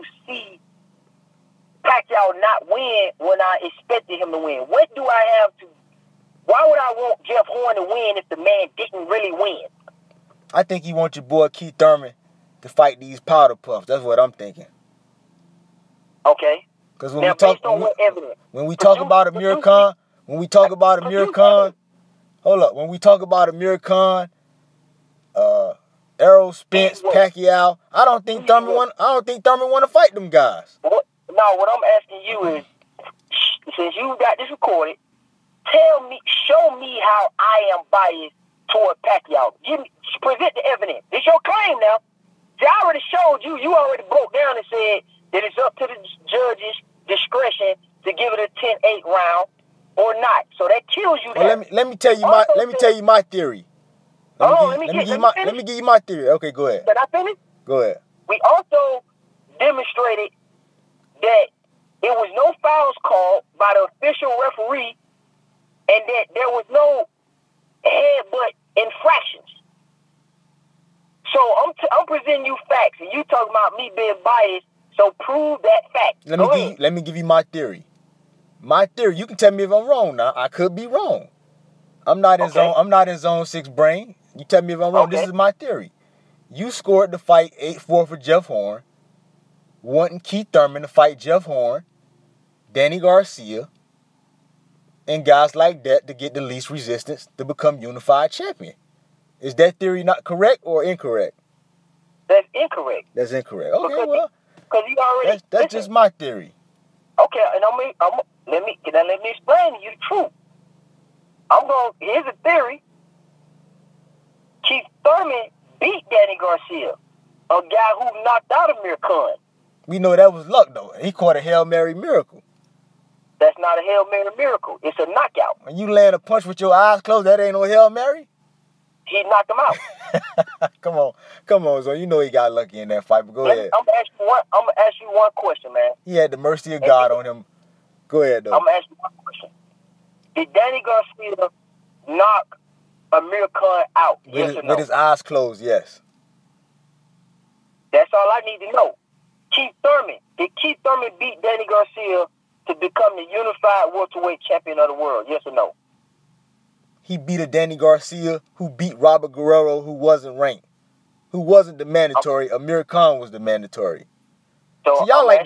to see Pacquiao not win when I expected him to win? What do I have to? Why would I want Jeff Horn to win if the man didn't really win? I think you want your boy Keith Thurman to fight these powder puffs. That's what I'm thinking. Okay. Because when we talk about Amir Khan, when we talk about Amir Khan, Errol Spence, Pacquiao, I don't think Thurman want to fight them guys. What I'm asking you is, since you got this recorded, show me how I am biased toward Pacquiao. Present the evidence. It's your claim now. See, I already showed you. You already broke down and said that it's up to the judge's discretion to give it a 10-8 round or not. So that kills you. Well, let me tell you my theory. Let me give you my theory. Okay, go ahead. Can I finish? Go ahead. We also demonstrated that there was no fouls called by the official referee, and that there was no headbutt infractions. So I'm presenting you facts, and you talking about me being biased. So prove that fact. Let me give you my theory. My theory. You can tell me if I'm wrong. Now I could be wrong. I'm not in zone 6 brain. You tell me if I'm wrong. Okay. This is my theory. You scored the fight 8-4 for Jeff Horn, wanting Keith Thurman to fight Jeff Horn, Danny Garcia, and guys like that to get the least resistance to become unified champion. Is that theory not correct or incorrect? That's incorrect. That's incorrect. Okay, because you already. That's just my theory. Okay, and let me explain to you the truth. Here's a theory. Keith Thurman beat Danny Garcia, a guy who knocked out Amir Khan. We know that was luck, though. He caught a Hail Mary miracle. That's not a Hail Mary miracle. It's a knockout. When you land a punch with your eyes closed, that ain't no Hail Mary? He knocked him out. Come on, so you know he got lucky in that fight, but go ahead. I'm gonna ask you one question, man. He had the mercy of God on him. Go ahead, though. I'm gonna ask you one question. Did Danny Garcia knock Amir Khan out? Yes or no? With his eyes closed, yes. That's all I need to know. Did Keith Thurman beat Danny Garcia to become the unified welterweight champion of the world? Yes or no? He beat a Danny Garcia who beat Robert Guerrero, who wasn't ranked, who wasn't the mandatory. Amir Khan was the mandatory. So y'all like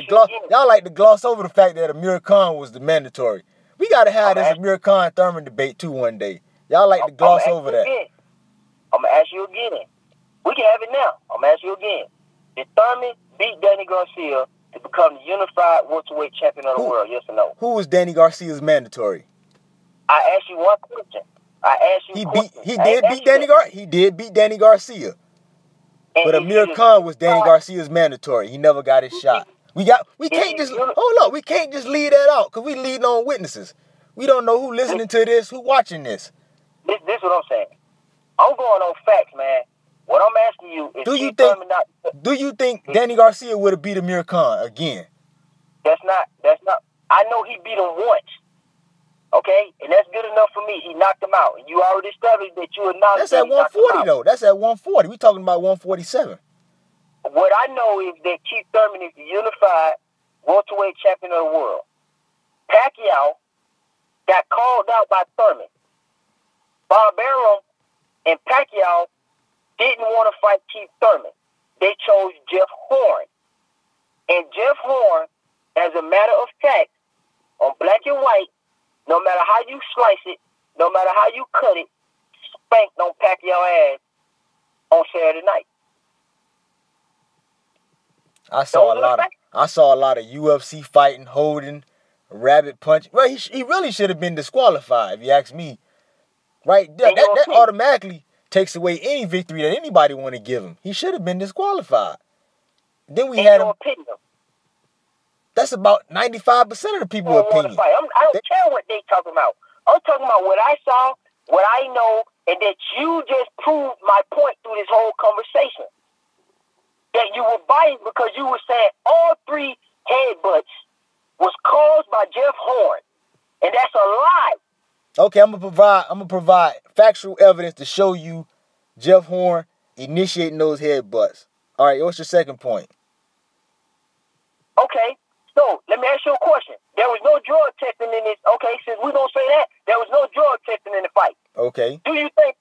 to gloss over the fact that Amir Khan was the mandatory. We gotta have this Amir Khan Thurman debate too one day. Y'all like to gloss over that. I'm gonna ask you again. We can have it now. I'm gonna ask you again. Did Thurman beat Danny Garcia to become the unified welterweight champion of the world? Yes or no? Who was Danny Garcia's mandatory? I asked you one question. He did beat Danny Garcia. But Amir Khan was Danny Garcia's mandatory. He never got his shot. We can't just leave that out, because we leading on witnesses. We don't know who listening to this, who watching this. This is what I'm saying. I'm going on facts, man. What I'm asking you is, do you think Danny Garcia would have beat Amir Khan again? That's not. I know he beat him once. Okay, and that's good enough for me. He knocked him out, and you already established that you acknowledged. That's at 140 though. That's at 140. We talking about 147. What I know is that Keith Thurman is the unified welterweight champion of the world. Pacquiao got called out by Thurman. Barbero and Pacquiao didn't want to fight Keith Thurman. They chose Jeff Horn. And Jeff Horn, as a matter of fact, on black and white, no matter how you slice it, no matter how you cut it, spanked on Pacquiao ass on Saturday night. I saw a lot of UFC fighting, holding, rabbit punch. Well, he really should have been disqualified, if you ask me. Right? That automatically takes away any victory that anybody want to give him. He should have been disqualified. Then we had him. That's about 95% of the people's opinion. I don't care what they talking about. I'm talking about what I saw, what I know, and that you just proved my point through this whole conversation. That you were biased because you were saying all 3 headbutts was caused by Jeff Horn. And that's a lie. Okay, I'm gonna provide factual evidence to show you Jeff Horn initiating those headbutts. All right, what's your second point? Okay, so let me ask you a question. There was no drug testing in this. Okay, since we're gonna say that, there was no drug testing in the fight. Okay. Do you think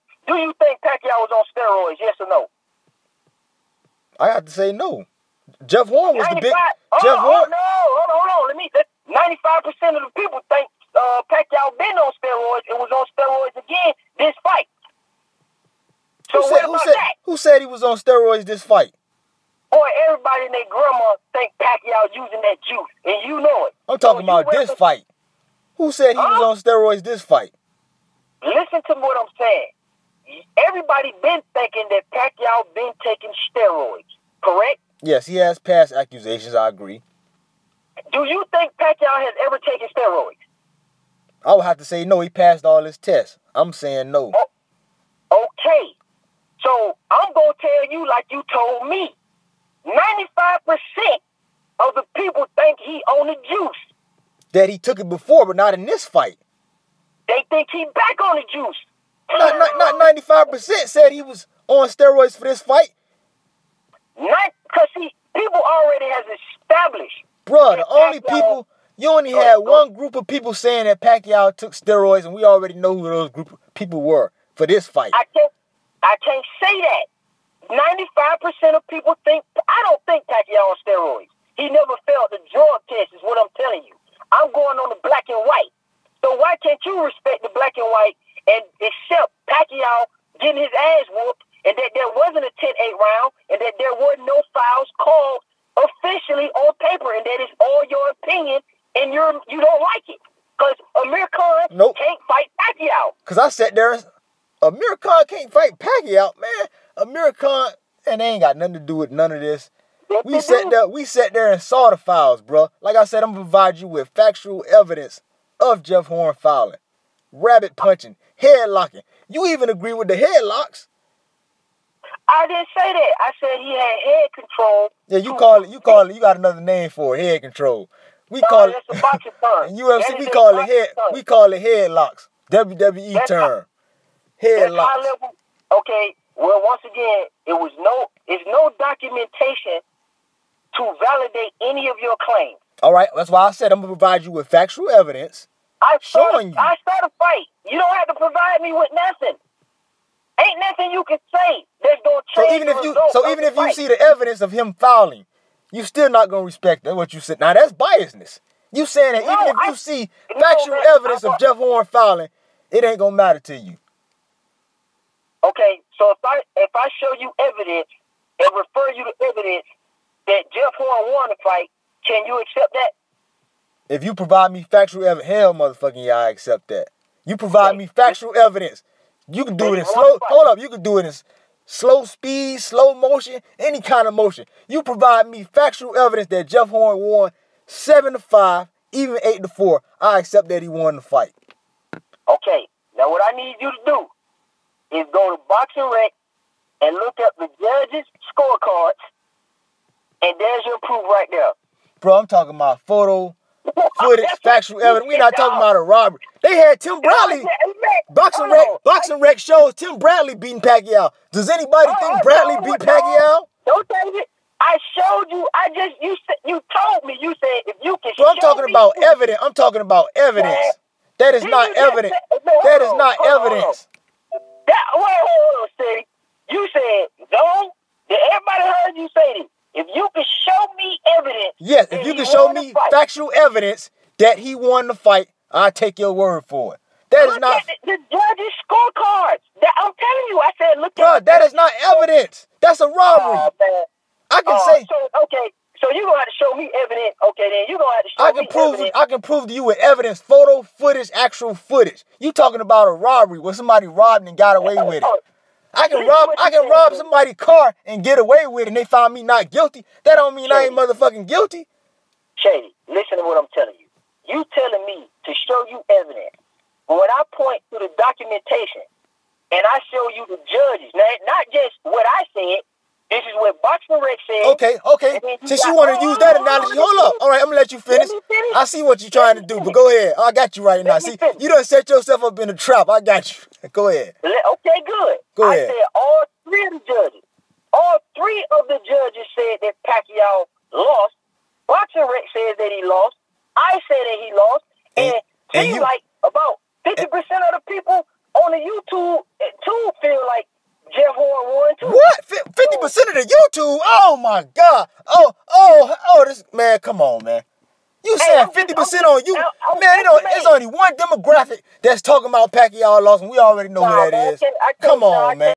Pacquiao was on steroids? Yes or no? I have to say no. Jeff Horn was the big. Hold on. 95% of the people think Pacquiao been on steroids and was on steroids again this fight. So who said he was on steroids this fight? Boy, everybody and their grandma think Pacquiao using that juice, and you know it. I'm talking about this fight. Who said he was on steroids this fight? Listen to what I'm saying. Everybody been thinking that Pacquiao been taking steroids, correct? Yes, he has past accusations. I agree. Do you think Pacquiao has ever taken steroids? I would have to say no. He passed all his tests. I'm saying no. Oh, okay. So I'm going to tell you like you told me. 95% of the people think he on the juice. That he took it before, but not in this fight. They think he back on the juice. Not 95% said he was on steroids for this fight. Because people already has established. Bruh, the only people, you only had one group of people saying that Pacquiao took steroids, and we already know who those group of people were for this fight. I can't say that. 95% of people think, I don't think Pacquiao on steroids. He never failed the drug test is what I'm telling you. I'm going on the black and white. So why can't you respect the black and white and accept Pacquiao getting his ass whooped and that there wasn't a 10-8 round and that there were no fouls called officially on paper and that is all your opinion and you don't like it? Because Amir Khan can't fight Pacquiao. Because I sat there and Amir Khan can't fight Pacquiao, man. Amir Khan, and they ain't got nothing to do with none of this. We sat there and saw the fouls, bro. Like I said, I'm gonna provide you with factual evidence of Jeff Horn fouling, rabbit punching, head locking. You even agree with the headlocks. I didn't say that. I said he had head control. Yeah, you call it. You got another name for it, head control. We call it. That's a boxing term. In UFC, we call it head. We call it headlocks. WWE term. Headlocks. Okay. Well, once again, it's no documentation to validate any of your claims. All right, that's why I said I'm gonna provide you with factual evidence showing you. I start a fight. You don't have to provide me with nothing. Ain't nothing you can say that's gonna change the result. So even if you see the evidence of him fouling, you still not gonna respect that. What you said. Now that's biasness. You saying that even if you see factual evidence of Jeff Horn fouling, it ain't gonna matter to you. Okay, so if I show you evidence and refer you to evidence that Jeff Horn won the fight, can you accept that? If you provide me factual evidence, hell, motherfucking yeah, I accept that. You provide me factual evidence. You can do it in slow. Hold up, you can do it in slow speed, slow motion, any kind of motion. You provide me factual evidence that Jeff Horn won 7-5, even 8-4. I accept that he won the fight. Okay, now what I need you to do is go to Boxing Rec and look up the judges' scorecards, and there's your proof right there. Bro, I'm talking about photo, footage, factual evidence. We're not talking about a robbery. They had Tim Bradley. Boxing Rec shows Tim Bradley beating Pacquiao. Does anybody think Bradley beat Pacquiao? Don't take it. I showed you. You told me. You said if you can. Bro, I'm talking about evidence. I'm talking about evidence. That is not evidence. That is not evidence. Hold on, Shady. You said, no. Everybody heard you say this. If you can show me evidence. Yes, if you can show me factual evidence that he won the fight, I'll take your word for it. That is not. The judges' scorecards. I'm telling you, I said, look at. Bro, that is not evidence. That's a robbery. I can say. So you're going to have to show me evidence. Okay, then you're going to have to show me evidence. I can prove to you with evidence, photo, footage, actual footage. You talking about a robbery where somebody robbed and got away with it. I can rob somebody's car and get away with it and they found me not guilty. That don't mean I ain't motherfucking guilty. Shady, listen to what I'm telling you. You telling me to show you evidence. But when I point to the documentation and I show you the judges, now, not just what I said, this is what Boxing Rec said. Okay. Since you want to use that analogy, hold up. All right, I'm going to let you finish. I see what you're trying to do, but go ahead. I got you right now. See, you done set yourself up in a trap. I got you. Go ahead. Okay, good. Go ahead. I said all three of the judges said that Pacquiao lost. Boxing Rec says that he lost. I say that he lost. And seems like about 50% of the people on the YouTube too feel like Jeff Horn won too. What? 50% of the YouTube? Oh my God! Oh! This man, come on, man. You saying 50% on you? Man, there's only one demographic that's talking about Pacquiao lost, and we already know who that is. Come on, man.